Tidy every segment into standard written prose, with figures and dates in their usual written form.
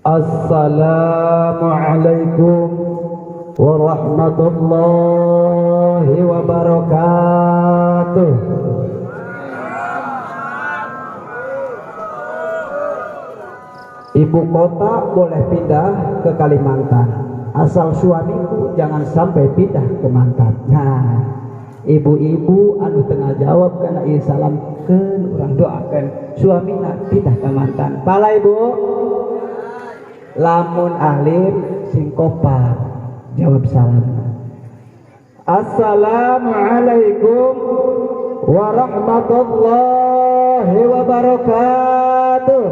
Assalamualaikum warahmatullahi wabarakatuh. Ibu kota boleh pindah ke Kalimantan, asal suamiku jangan sampai pindah ke Mantan. Nah, ibu-ibu anu tengah jawab karena salam ke orang doakan suami nak pindah ke Mantan. Pala ibu, lamun alim sing kompak jawab salam. Assalamualaikum warahmatullahi wabarakatuh.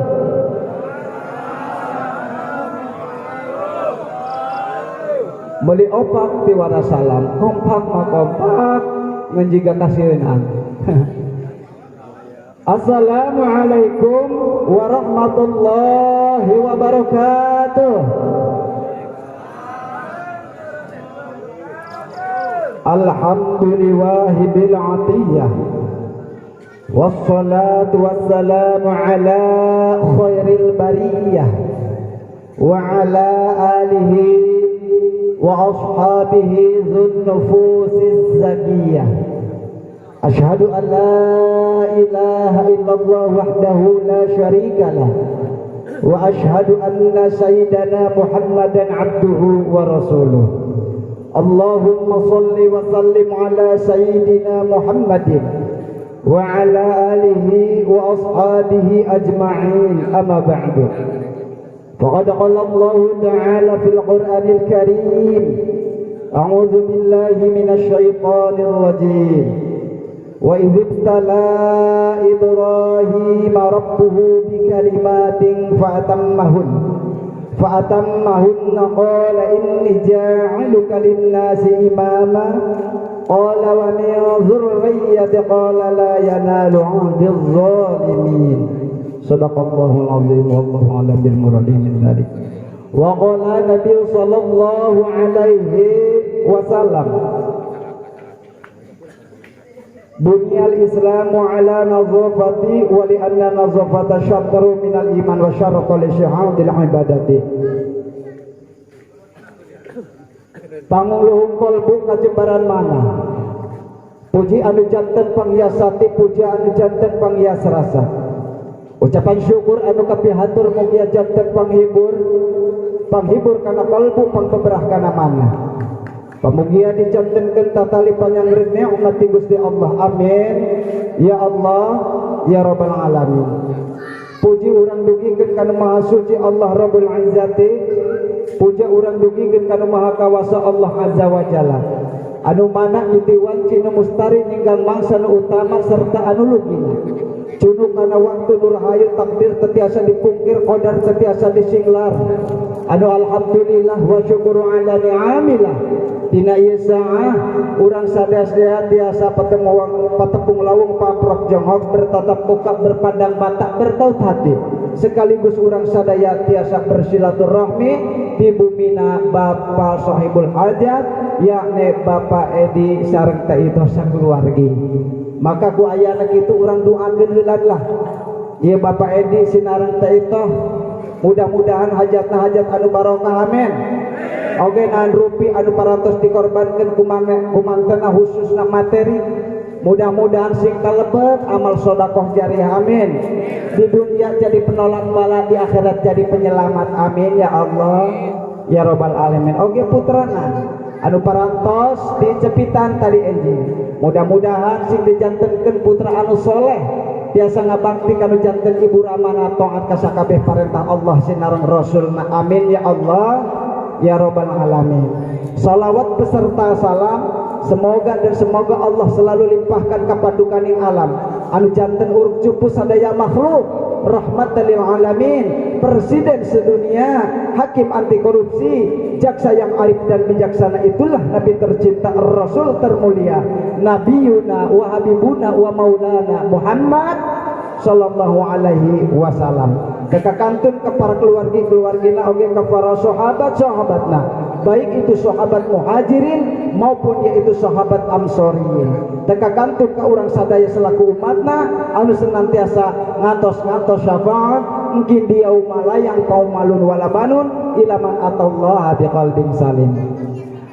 Beli opak tiwara salam, kompak mah kompak ngenjiga kasieunan. Assalamualaikum warahmatullahi wabarakatuh. Alhamdulillahi bil atiyah, wassalatu wassalamu ala khairil bariyah wa ala alihi wa ashabihi dhun nufusiz zakiyah. Asyhadu an la ilaha illallah wahdahu la syarika lah wa asyhadu anna sayyidana Muhammadan abduhu wa rasuluh. Allahumma salli wa sallim ala sayyidina Muhammadin wa ala alihi wa ashabihi ajma'in, amma ba'du. Faqad qala Allah ta'ala fil Qur'anil Karim, a'udzu billahi minasy syaithanir rajim. Wa idh ibtala Ibrahim rabbuhu bikalimatin fa'atammahunna qala inni ja'iluka lin-nasi imama qala wa min dhurriyyati qala la yanalu 'ahdiz zalimin. Shadaqallahul azim wallahu a'lam bil muradin min dzalik. Wa qala Nabi sallallahu alaihi wasallam, Bunyal Islamu ala nazafati wa li anna nazafata syatru minal iman wa syaratu li syahadil ibadati. Panguluhung kolbu kajebaran mana? Puji anu janten panghiasati, puji anu janten panghias rasa. Ucapan syukur anu kapihatur mugia janten panghibur kana kalbu, pangkeberah kana mana. Pamugia dijantenkeun tatali panyangreun nikmat ti Gusti Allah. Amin ya Allah ya rabbal alamin. Puji urang dugikeun kana Maha Suci Allah Rabbul Izzati, puja urang dugikeun kana Maha Kawasa Allah Azza wa Jalla, anu mana nitiwan cina mustari ninggang mangsa nu utama serta anu lugina. Cunuk kana waktu nur hayu takdir tetiasa dipungkir, qadar tetiasa disinglar. Anu alhamdulillah wa syukuru ala ni'amillah. Dina ieu saah urang sadaya tiasa patepung lawung paprok jonghok bertatap muka berpandang mata bertaut hati, sekaligus urang sadaya tiasa bersilaturahmi di bumina Bapak Sahibul Hajat, yakni Bapak Edi sareng teh itu sakeluargi. Maka ku ayana kitu urang doakeun heula lah. Ieu Bapak Edi sinareng teh itu mudah-mudahan hajatna hajat anu barokah, amin. Oge nahan rupi anu parantos dikorbankeun kumantena khususna materi, mudah-mudahan sing kalebet amal sedekah jariah, amin. Di dunia jadi penolak bala, di akhirat jadi penyelamat, amin ya Allah ya rabbal alamin. Oge putrana anu parantos dicepitan tadi enjing, mudah-mudahan sing dijantenkeun putra anu soleh tiasa ngabakti kanu janten ibu ramana taat ka sakabeh parentah Allah sinareng rasulna, amin ya Allah ya rabbal alamin. Salawat beserta salam semoga Allah selalu limpahkan kapadukaning alam anu janten urug cupu sadaya makhluk, rahmatan lil alamin, presiden sedunia, hakim anti korupsi, jaksa yang arif dan bijaksana, itulah Nabi tercinta, Rasul termulia, Nabiyuna wa Habibuna wa Maulana Muhammad sallallahu alaihi wasallam. Kekakantun ke para keluargina oge ke para sahabatna, baik itu sahabat muhajirin maupun yaitu sahabat amsoriyin. Kekakantun ke urang sadaya selaku umatna anu senantiasa ngantos syafaat, mungkin dia umala yang kaum malun wala banun ila man atallaha biqalbin salim.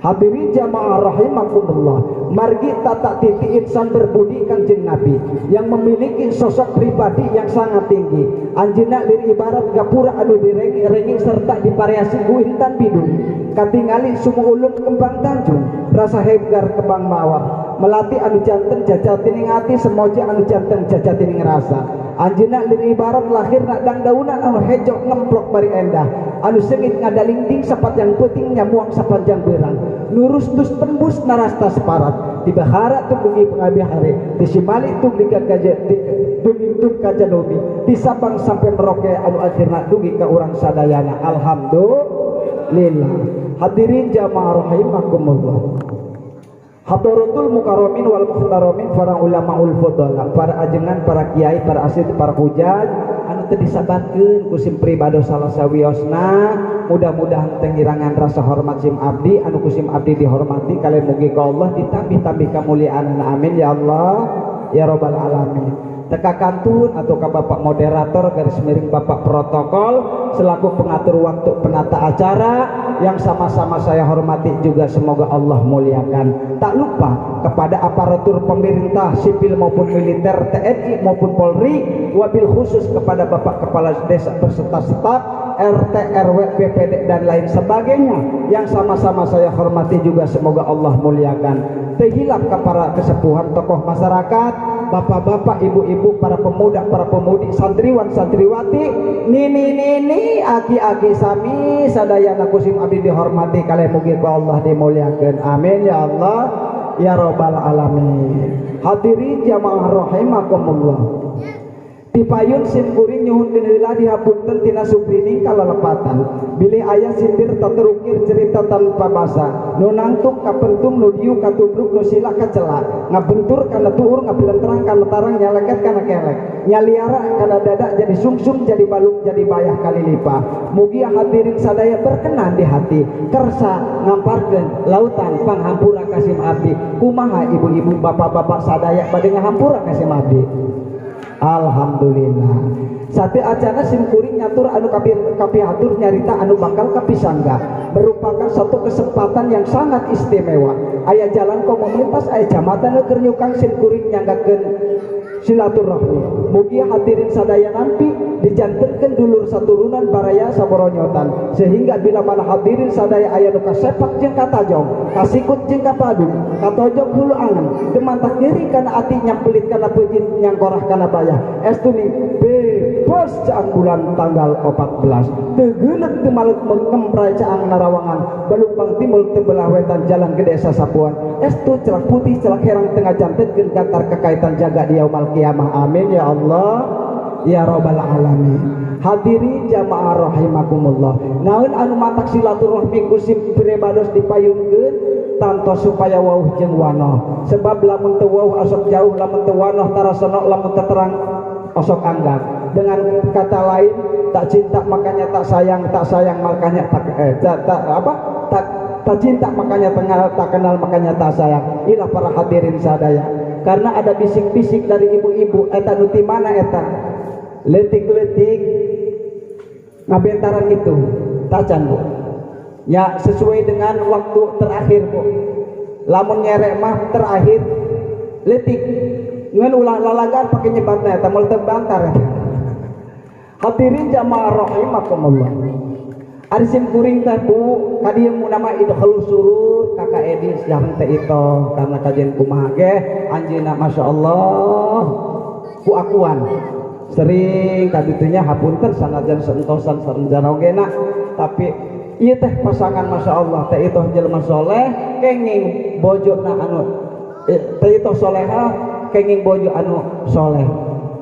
Hadirin jamaah rahimakumullah, margi tata titi insan berbudi Kanjeng Nabi yang memiliki sosok pribadi yang sangat tinggi. Anjeunna lir ibarat gapura anu direnging serta divariasi ku intan bidung. Katingali sumu ulum kembang tanjung, rasa hegar kembang mawar. Melati anu janten jajatining ati, semoja anu janten jajatining rasa. Anjeunna lir ibarat lahir nak dang daunan anu hejo ngemplok bari endah, anu sengit ngadalingding sapat yang peuting nyamuang sapanjang beurang, nurus tus tembus narasta separat, dibahara tumugi pengabi hari, disimali dugi kaja nomi, disabang sampai meroke anu akhirna dugi ka urang sadayana. Alhamdulillah. Hadirin jamaah rahimakumullah, Hadaratul mukarramin wal muhtaramin, para ulama ul fudala, para ajengan, para kiai, para asid, para hujaj anu teu disabatkeun ku sim pribadi salah sawiosna. Mudah-mudahan tengirangan rasa hormat sim abdi anu ku sim abdi dihormati kalian mugi ka Allah ditambih-tambih kamuliaan. Amin ya Allah ya rabbal alamin. Teka kantun atau ke bapak moderator garis miring bapak protokol selaku pengatur waktu penata acara yang sama-sama saya hormati juga, semoga Allah muliakan. Tak lupa kepada aparatur pemerintah sipil maupun militer, TNI maupun Polri, wabil khusus kepada bapak kepala desa berserta staf RT, RW, BPD dan lain sebagainya yang sama-sama saya hormati juga, semoga Allah muliakan. Tehilap ke para kesepuhan tokoh masyarakat, bapak-bapak, ibu-ibu, para pemuda, para pemudi, santriwan, santriwati, nini, aki-aki sami sadayana kusim abdi dihormati kalian mugi ku Allah dimuliakan. Amin ya Allah ya rabbal alamin. Hadirin jamaah rahimakumullah, dipayun sim kuring nyuhunkeun heula dihapunten tina subrining kalalepatan. Bilih aya sindir taterukir cerita tanpa basa, nu nangtung kapentung, nu diu katubruk, nu sila kacela, ngabentur kana tuur, ngabelentrang kana tarang, nyaleket kana kelek, nyaliara kana dada jadi sungsum, jadi balung, jadi bayah kali lipat. Mugi hadirin sadaya berkenan di hati kersa ngamparkeun lautan panghampura kasim abdi. Kumaha ibu-ibu, bapak-bapak sadaya bade ngahampura kasim abdi? Alhamdulillah. Sate acana sim kuring nyatur anu kapiatur nyarita anu bakal kapisangga, merupakan satu kesempatan yang sangat istimewa. Aya jalan komunitas, aya jambatan keur nyukang sim kuring nyanggakeun silaturahmi. Mugi hadirin sadaya nampi dijantenkeun dulur saturunan baraya saboronyotan, sehingga bila mana hadirin sadaya aya nu kasepak jeung katajong, kasikut jeung kapadung, katojog hulu angan, demantak diri kana ati nyampelit kana peujit nyangkorah kana bayah. Estuning bebas caang bulan tanggal 14. Teu geuleuh teu malut ngempray caang narawangan, balumpang timul teu belah wetan jalan gede sasapuan. Estu celak putih celak herang tengah jantenkeun kantar kekaitan jaga di yaumul kiamah. Amin ya Allah ya rabbal alamin. Hadirin jamaah rahimakumullah, naon anu matak silaturahmi ku sim prebados dipayungkeun tanto supaya wauh jeung wanoh. Sebab lamun teu wauh asok jauh, lamun teu wanoh tarasana, lamun teu terang osok anggap. Dengan kata lain, tak cinta makanya tak sayang, tak sayang makanya tak cinta makanya tak kenal makanya tak sayang. Inilah para hadirin sadaya. Karena ada bisik-bisik dari ibu-ibu, eta nu ti mana eta? Letik-letik ngabentaran itu. Tacan Bu. Ya sesuai dengan waktu terakhir Bu. Lamun nyerek mah terakhir letik. Ngan ulah lalagan pakai nyebatna eta moal teu bantar. Hadirin jamaah rahimakumullah. Ari sim kuring teh Bu, kadieu mun nama idkhul surur Kakak Edi siang teh itu karena kajian kumaha ge anjeunna masyaallah ku akuan. Sering kaditunya hapunten sanajan sentosan sarenjana ogena, tapi ieu teh pasangan masyaallah teh itu jelema soleh kenging bojona anu teh itu soleha kenging bojo anu soleh.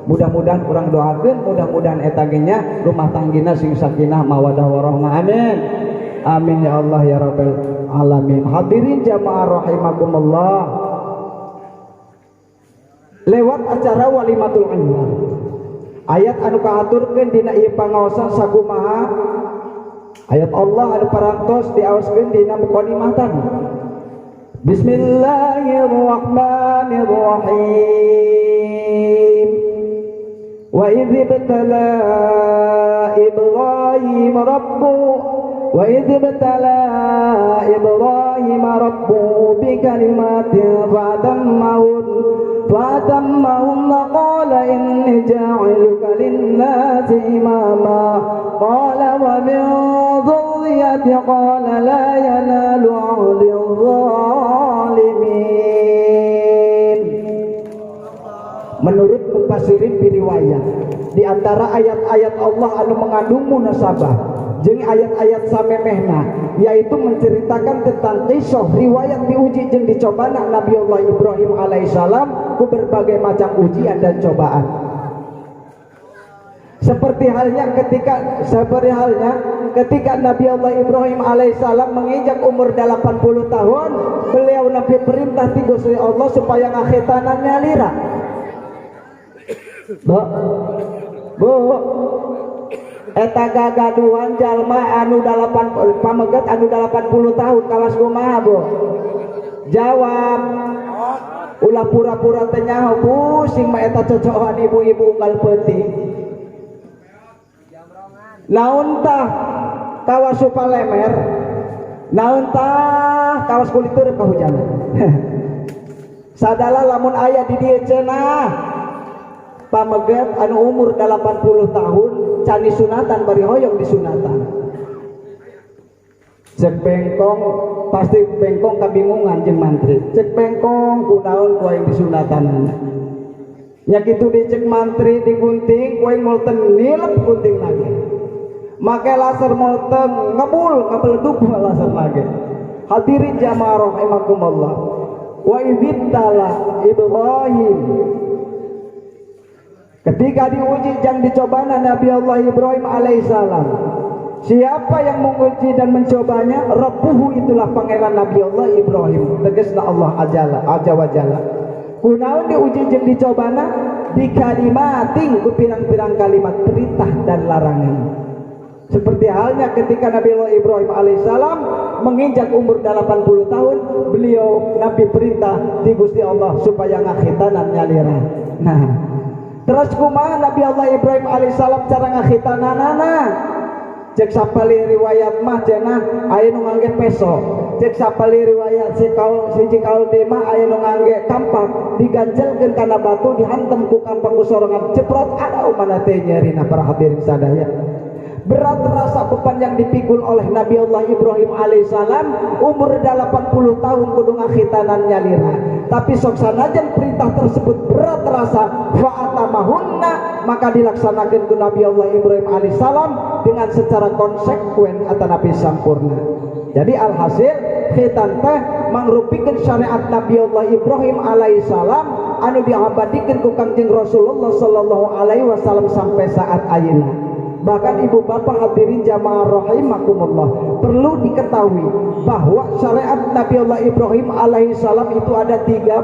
Mudah-mudahan kurang doakeun, mudah-mudahan eta ge nya rumah tanggina sing sakinah mawadah warahmah. Amin. Amin ya Allah ya rabbal alamin. Hadirin jamaah rahimakumullah, lewat acara walimatul anwar ayat anu kahaturkeun dina ieu pangaosan sakumaha ayat Allah anu parantos diaoskeun dina mukadimah tadi. Bismillahirrahmanirrahim. Wa idh ibtala Ibrahim rabbuhu bikalimatin fa'atammahunna qala inni ja'iluka lin-nasi imama qala wa min dhurriyyati qala la yanalu 'ahdi zalimin. Menurut mufassirin riwayat, di antara ayat-ayat Allah anu mengandung munasabah jeung ayat-ayat samemehna, yaitu menceritakan tentang kisah riwayat diuji jeung dicobana Nabi Allah Ibrahim alaihissalam ku berbagai macam ujian dan cobaan. Seperti halnya ketika Nabi Allah Ibrahim alaihissalam menginjak umur 80 tahun, beliau nabi perintah ti Gusti Allah supaya ngakhitanannya lira. Bu, eta gagaduhan jalma anu 80 pamegat anu 80 tahun kawas kumaha, Bu? Jawab. Ulah pura-pura teh nyaho pusing mah eta cocokan ibu-ibu unggal peuting. Naon tah kawas supalemer? Naon tah kawas kulit teureuk kahujanan? Sadala lamun aya di dieu cenah pamegat anu umur 80 tahun cani sunatan bari hoyong di sunatan. Cek bengkong pasti bengkong kabingungan jeung mantri. Cek bengkong kunaon ku aing di sunatan. Nya kitu dicek mantri digunting ku aing moal teu nilep gunting lagi. Make laser moal teu ngabeledug laser lagi. Hadirin jamaah rahimakumullah. Wa idzitala Ibrahim ketika diuji dan dicobanya Nabi Allah Ibrahim alaihissalam. Siapa yang menguji dan mencobanya? Rabbuhu, itulah pangeran Nabi Allah Ibrahim. Tegasna Allah Azza wa Jalla. Kunaon diuji dan dicobanya? Bikalimatin, ku pirang-pirang kalimat perintah dan larangan. Seperti halnya ketika Nabi Allah Ibrahim alaihissalam menginjak umur 80 tahun, beliau Nabi perintah di Gusti Allah supaya ngakhitanan nyalira. Nah, terus kumaha Nabi Allah Ibrahim alaihissalam cara ngakhitananana? Cek sapali riwayat mah cenah aya nu ngangge peso. Cek sapali riwayat si kaul mah aya nu ngangge kampak diganjelkeun kana batu dihantem ku kampak ku sorongan ceprot ada mana teh nyarina para hadirin sadaya. Berat rasa beban yang dipikul oleh Nabi Allah Ibrahim alaihissalam umur 80 tahun kudu ngakhitanan nyalira. Tapi sok sanajan perintah tersebut berat rasa fa'atamahunna, maka dilaksanakan ku Nabi Allah Ibrahim alaihissalam dengan secara konsekuen atau nabi sampurna. Jadi alhasil khitan teh mangrupikeun syariat Nabi Allah Ibrahim alaihissalam anu diabadikeun ku Kangjeng Rasulullah sallallahu alaihi wasallam sampai saat ayeuna. Bahkan ibu bapak hadirin jamaah rahimakumullah, perlu diketahui bahwa syariat Nabi Allah Ibrahim alaihissalam itu ada 30.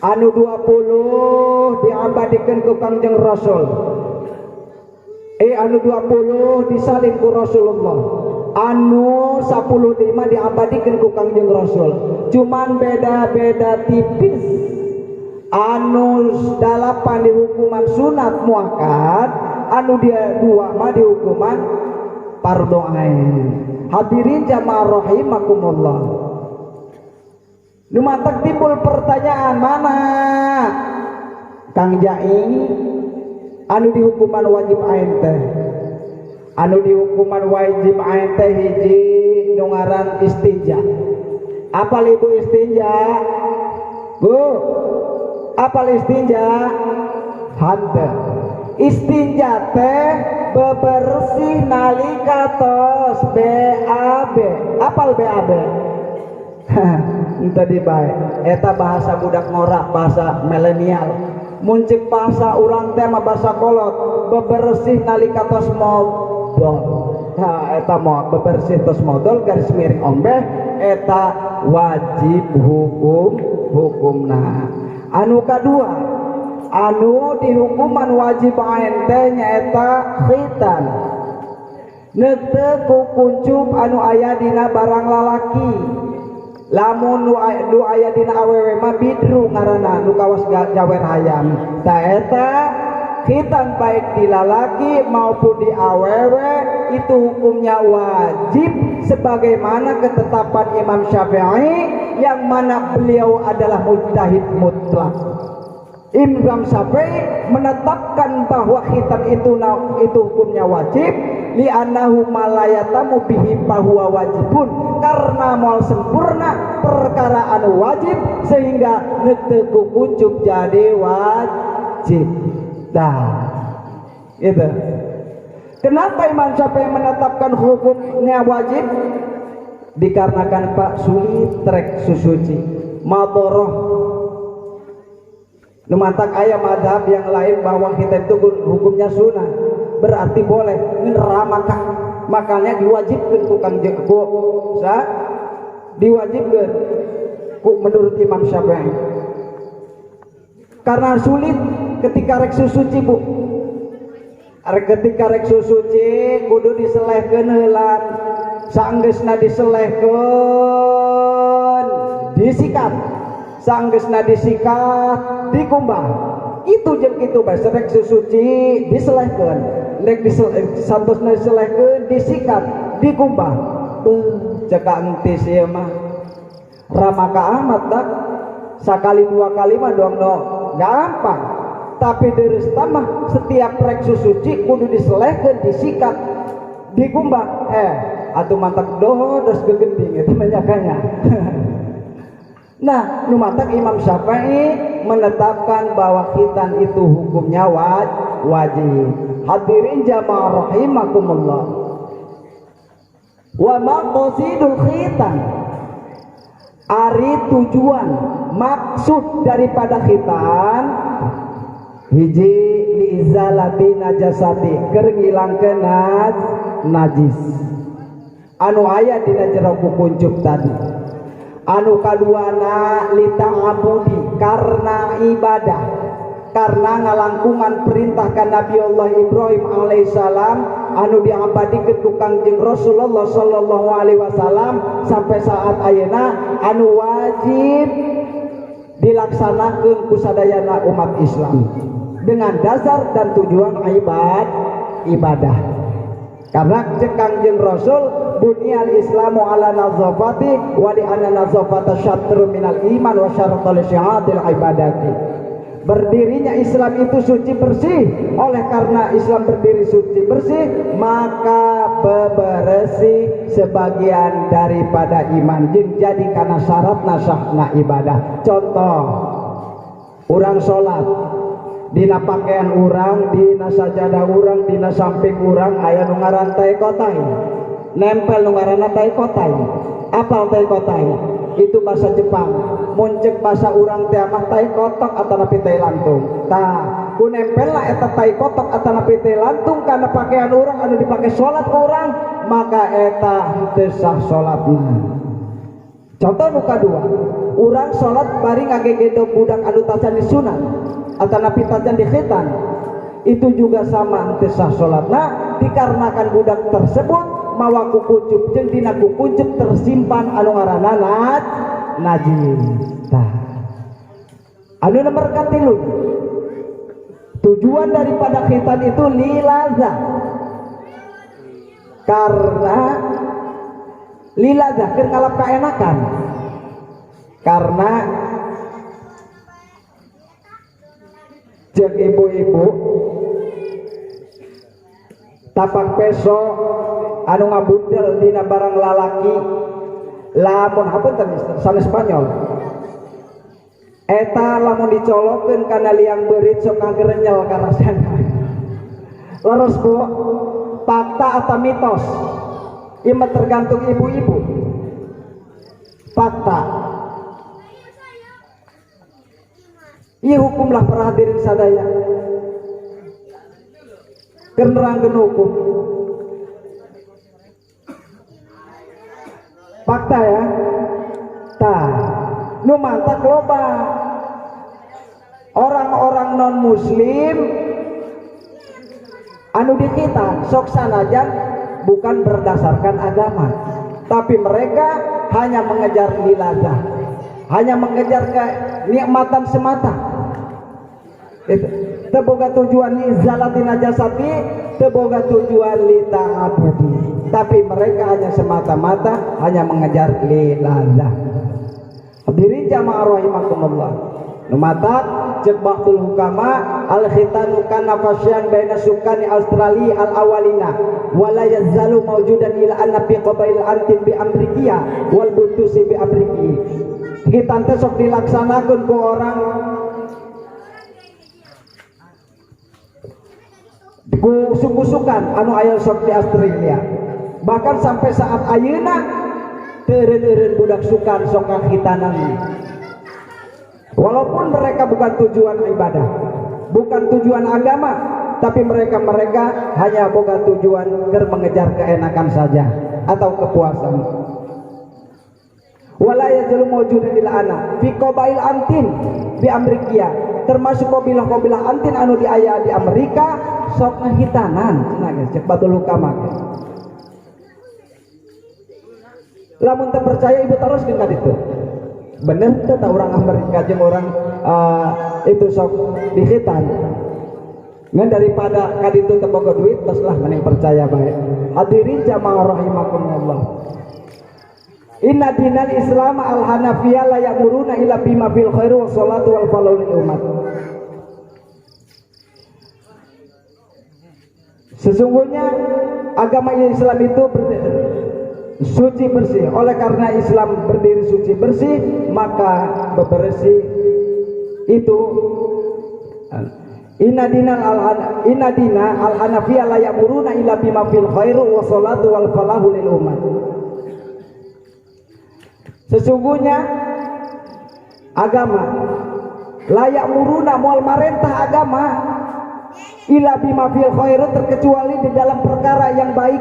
Anu 20 diabadikan ku Kangjeng Rasul, anu 20 disalin ku Rasulullah, anu 15 diabadikan ku Kangjeng Rasul. Cuman beda-beda tipis. Anu 8 di hukuman sunat muakkad, anu dia 2 mah di hukuman fardhu ain. Hadirin jamaah rahimakumullah. Nu mantak timbul pertanyaan, mana Kang Jaing anu di hukuman wajib ain teh? Anu di hukuman wajib ain teh hiji nu ngaran istinja. Apal ibu istinja? Bu, apal istinja? Hante. Istinja teh bebersih nalika tos BAB. Apal BAB? Entah dibae. Eta bahasa budak ngorak, bahasa milenial. Muncik bahasa urang teh mah bahasa kolot. Bebersih nalika tos modal. Nah, eta mau bebersih tos modal garis miring ombeh. Eta wajib hukumna. Anu kadua, anu dihukuman wajib ain teh nyaeta khitan. Neteu ku kuncup anu aya dina barang lalaki. Lamun nu aya dina awewe mah bidru ngaranna nu kawas jawer hayam. Ta eta khitan baik di lalaki maupun di awewe itu hukumnya wajib sebagaimana ketetapan Imam Syafi'i yang mana beliau adalah mujtahid mutlak. Imam Syafi'i menetapkan bahwa khitan itu hukumnya wajib li'annahu malayatamu bihi bahwa wajibun, karena mal sempurna perkara anu wajib sehingga neteku kuncuk jadi wajib. Itu. Kenapa Imam Syafi'i menetapkan hukumnya wajib? Dikarenakan Pak sulit trek susuci madoroh. Numantak ayat madhab yang lain bahwa kita itu hukumnya sunnah, berarti boleh neramaka, makanya diwajibkan tukang jengku diwajibkan menurut Imam Syafi'i. Karena sulit ketika rek susuci bu, ketika rek susuci kudu diselehkeun heula, saenggeusna diselehkeun disikat, saenggeusna disikat dikumbah. Itu jeung kitu bae rek susuci diselehkeun, rek santosna diselehkeun disikat dikumbah. Ceka entis ieu mah ramaka amat dak, sakali dua kali mah doang no gampang, tapi deres tamah setiap rek susuci kudu diselehkeun disikat dikumbah. Atuh mantak doho dos gegending itu menyakanya. Nah, numatak Imam Syafi'i menetapkan bahwa khitan itu hukumnya wajib. Hadirin jamaah rahimakumullah. Wa maqasidul khitan, ari tujuan maksud daripada khitan hiji liizalati najasati, keur ngilangkeun najis anu aya dina jero kukuncup tadi. Anu kaduana lita'abudi, karena ibadah, karena ngalangkungan perintah ka Nabi Allah Ibrahim alaihissalam anu diabadikeun ku Kangjeng Rasulullah sallallahu alaihi wasallam sampai saat ayeuna anu wajib dilaksanakeun ku sadayana umat Islam dengan dasar dan tujuan ibadah. Karena cek Kangjeng Rasul bunyal islamu ala nazafati wa li anna nazafata syatru minal iman wa syaratul syihatil ibadati. Berdirinya Islam itu suci bersih, oleh karena Islam berdiri suci bersih maka bebersih sebagian daripada iman jeung jadi kana syarat nasahna ibadah. Contoh urang salat dina pakaian urang, dina sajadah urang, dina samping urang aya nu ngaran taikotai, nempel nu ngaranna taikotai. Apal taikotai? Itu bahasa Jepang. Mun ceuk bahasa urang teh mah taikotok atanapi tai lantung. Tah, ku nempelna eta taikotok atanapi tai lantung kana pakaian urang anu dipake salat ku urang, maka eta teu sah salatna. Contoh nu kadua, urang salat bari ngagegedog budak anu tacan disunat atanapi tacan di khitan, itu juga sama teu sah salatna dikarenakan budak tersebut mawa kukucup jeung dina kukucup tersimpan anu ngaranna najis. Anu nomor katilu, tujuan daripada khitan itu lilazah, karena lilazah keur ngalap kaenakan, karena jeung ibu-ibu tapak peso anu ngabudel dina barang lalaki lamun hapunten sanes Spanyol eta lamun dicolokkeun kana liang beurit sok ngagerenyel karasana. Leres Bu, fakta atau mitos ieu tergantung ibu-ibu. Fakta ieu hukumlah para hadirin sadaya keur nerangkeun hukum. Fakta ya. Tah, nu mantak loba orang-orang non muslim anu di kita sok sanajan bukan berdasarkan agama, tapi mereka hanya mengejar lilazah, hanya mengejar kenikmatan semata. Itu teboga tujuan li zalati najasati, teboga tujuan li ta'abudi. Tapi mereka hanya semata-mata hanya mengejar lillah. Hadirin jamaah rahimakumullah. Numatat cek ba'dul hukama al khitanu kana fasyan baina sukani Australia al awalina wala yazalu mawjudan ila anna fi qabail antin bi amrikia wal butusi bi amriki. Khitan teh sok dilaksanakeun ku orang ku suku-sukan anu aya sok di Australia. Bahkan sampai saat ayeuna teureun-eureun budak sukan sok khitanan. Walaupun mereka bukan tujuan ibadah, bukan tujuan agama, tapi mereka hanya boga tujuan mengejar keenakan saja atau kepuasan. Wala yajlu mawjudan ila ana fi qabail antin di Amerika, termasuk kabilah-kabilah antin anu di aya di Amerika sok ngahitanan. Nah, cek batul hukama. Lamun teu percaya ibu teruskeun ka ditu. Bener tuh orang Amerika jeung orang itu sok dihitan ngan daripada kaditu teu boga duit teruslah mending percaya bae. Hadirin jamaah rahimakumullah. Inna dinal Islam al Hanafiyah la ya'muruna illa bima fil khair wa sholatu wal falau lil umat. Sesungguhnya agama Islam itu suci bersih. Oleh karena Islam berdiri suci bersih, maka bebersih itu inna dina al hanafiyah la ya'muruna illa bima fil khairu wa sholatu wal falahu lil umat. Sesungguhnya agama la ya'muruna moal marentah agama illa bima fil khairu terkecuali di dalam perkara yang baik,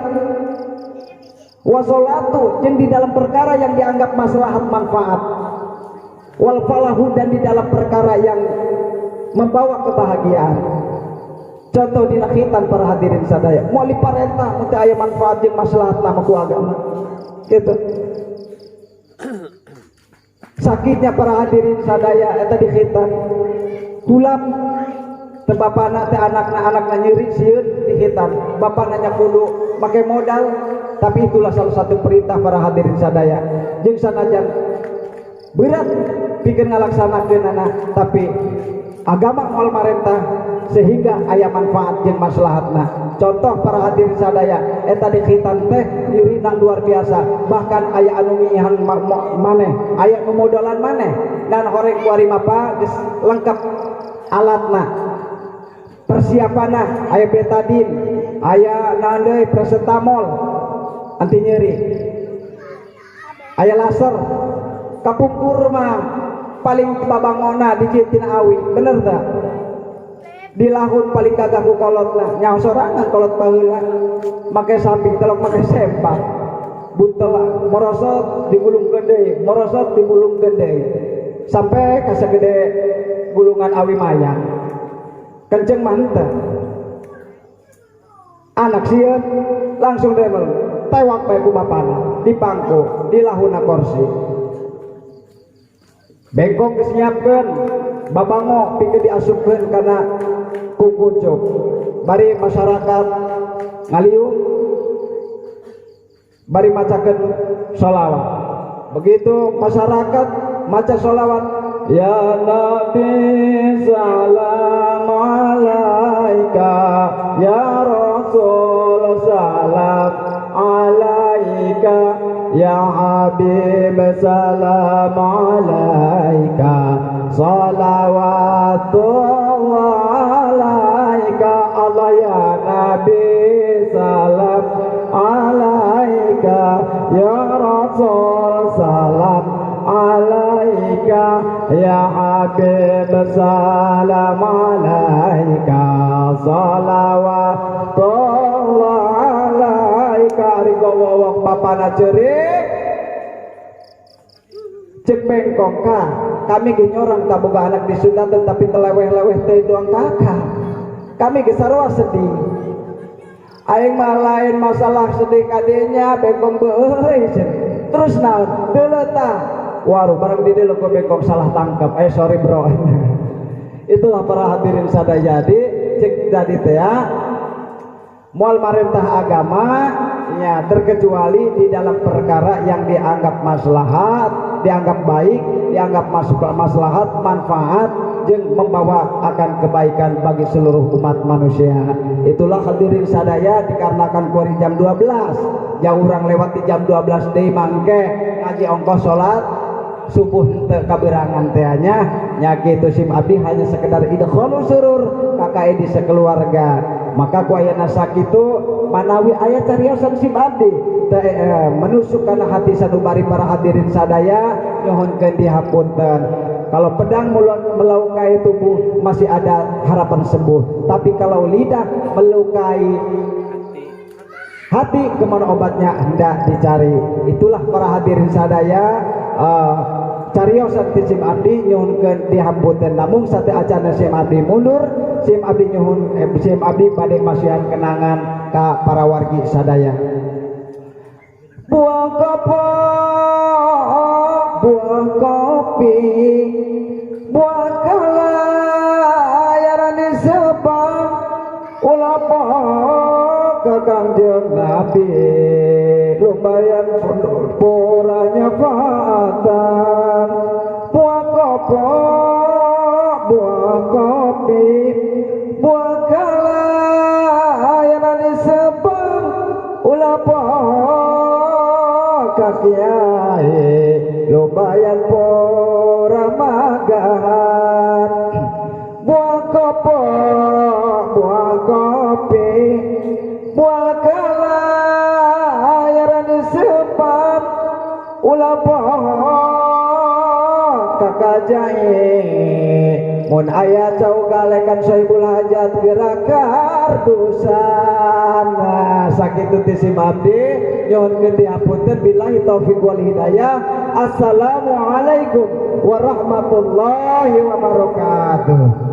wasolatu yang di dalam perkara yang dianggap maslahat manfaat, wal falahu dan di dalam perkara yang membawa kebahagiaan. Contoh di nakhitan para hadirin sadaya, mau liparentah muntah aya manfaat jeung maslahat nama ku agama gitu. Sakitnya para hadirin sadaya eta di khitan tulang teu bapana teh anakna nyeri sieun di khitan, bapana nya kudu make modal. Tapi itulah salah satu perintah para hadirin sadaya. Jeung sanajan berat pikeun ngalaksanakeunana, tapi agama moal marentah sehingga aya manfaat jeung maslahatna. Contoh para hadirin sadaya, eta di khitan teh nyurina luar biasa. Bahkan aya anu ngihan maneh, aya nu modalan maneh. Dan horeng kuari mapa geus lengkap alatna. Persiapanna aya betadin, aya naon deui paracetamol anti nyeri, aya laser, kapungkur mah paling babangona di Tina Awi, bener tak? Di lahun paling gagah ku kolotna, nyaho sorangan kolot baheula, make samping telok make sempak, buntel morosot digulungkeun deui, morosot digulungkeun deui, sampai ka sagede gulungan awi mayang, kenceng mantep. Anak sieun langsung demel tewak bae ku bapana di pangku di lahuna kursi. Bengkok geus nyiapkeun babango pikeun diasupkeun kana kukucuk. Bari masyarakat ngaliung bari macakeun sholawat. Begitu masyarakat maca sholawat, ya Nabi salam alaika, ya Rasul salam alaika, ya Habib salam alaika, salawatullah alaika, Allah ya Nabi salam alaika, ya Rasul salam alaika, ya Habib salam alaika, salawatullah alaika. Rigo wawak papana cerik cek bengkok ka kami ge nyorang kaboga anak disunatan tapi teleweh-leweh teh doang kakak kami ge sarua sedih. Aing mah lain masalah sedih kadenya bengkok beueuy terus naon deuleu tah waruh bareng di dieu bengkok salah tangkap sorry bro. Itulah para hadirin sadaya jadi cek jadi teh moal marentah agama ya terkecuali di dalam perkara yang dianggap maslahat, dianggap baik, dianggap maslahat, manfaat jeung membawa akan kebaikan bagi seluruh umat manusia. Itulah hadirin sadaya dikarenakan kuari jam 12 jauh orang lewat di jam 12 deui mangke ngaji ongkos salat subuh teu kaberangan teh nya nya kitu sim abdi hanya sekedar idkhalul surur kakak di sekeluarga. Maka ku ayeuna sakitu manawi aya cariosan sim abdi menusuk kana hati sanubari para hadirin sadaya nyohonkeun dihapunten. Kalau pedang melukai tubuh masih ada harapan sembuh, tapi kalau lidah melukai hati kemana obatnya hendak dicari. Itulah para hadirin sadaya cariosan ti sim abdi nyuhunkeun dihapunten. Namun sate acana sim abdi mundur, sim abdi nyuhun sim abdi bade masihan kenangan ka para wargi sadaya. Buah kopo, buah kopi, buah kalayaran disebang ulah poho ka Kangjeng Nabi lumayan poranya fatan. Buah kopo, buah kopi, buah kalayaran disebang ulah poho kiai lumayan pora magahan. Buah kopo, buah kopi, buah kalayaran disepat ulah poho kakajai mun aya caugalekan saibul hajat gerakar dusana sakitu ti sim abdi nyuhunkeun dihapunten billahi taufiq wal hidayah. Assalamualaikum warahmatullahi wabarakatuh.